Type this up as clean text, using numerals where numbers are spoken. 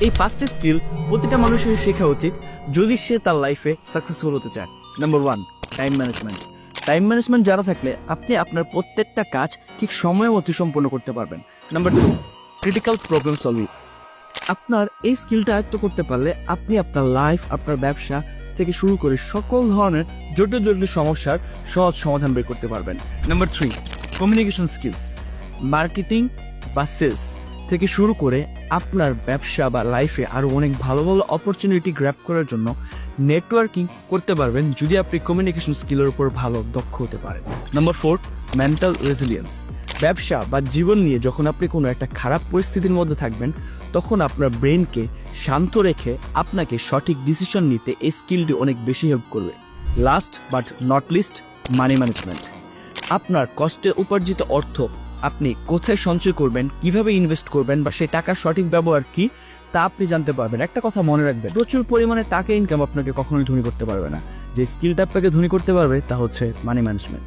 এই পাঁচটি স্কিল প্রতিটা মানুষের শেখা উচিত যদি সে তার লাইফে সাকসেসফুল হতে চায়। Number 1, time management. Time management জানা থাকলে আপনি আপনার প্রত্যেকটা কাজ ঠিক সময় মতো সম্পন্ন করতে পারবেন। Number 2, critical problem solving. আপনার এই স্কিলটা আয়ত্ত করতে পারলে আপনি আপনার লাইফ, আপনার ব্যবসা থেকে শুরু করে সকল ধরনের জটিল জটিল সমস্যার সহজ সমাধান বের করতে পারবেন। Number 3, communication skills. মার্কেটিং বা সেলস থেকে শুরু করে আপনার ব্যবসা বা লাইফে আরও অনেক ভালো ভালো অপরচুনিটি গ্র্যাব করার জন্য নেটওয়ার্কিং করতে পারবেন যদি আপনি কমিউনিকেশন স্কিলের উপর ভালো দক্ষ হতে পারেন। Number 4, mental resilience. ব্যবসা বা জীবন নিয়ে যখন আপনি কোনো একটা খারাপ পরিস্থিতির মধ্যে থাকবেন তখন আপনার ব্রেনকে শান্ত রেখে আপনাকে সঠিক ডিসিশন নিতে এই স্কিলটি অনেক বেশি হেল্প করবে। Last but not list, money management. আপনার কষ্টে উপার্জিত অর্থ আপনি কোথায় সঞ্চয় করবেন, কিভাবে ইনভেস্ট করবেন বা সেই টাকার সঠিক ব্যবহার কি তা আপনি জানতে পারবেন। একটা কথা মনে রাখবেন, প্রচুর পরিমাণে টাকা ইনকাম আপনাকে কখনোই ধনী করতে পারবে না। যে স্কিলটা আপনাকে ধনী করতে পারবে তা হচ্ছে মানি ম্যানেজমেন্ট।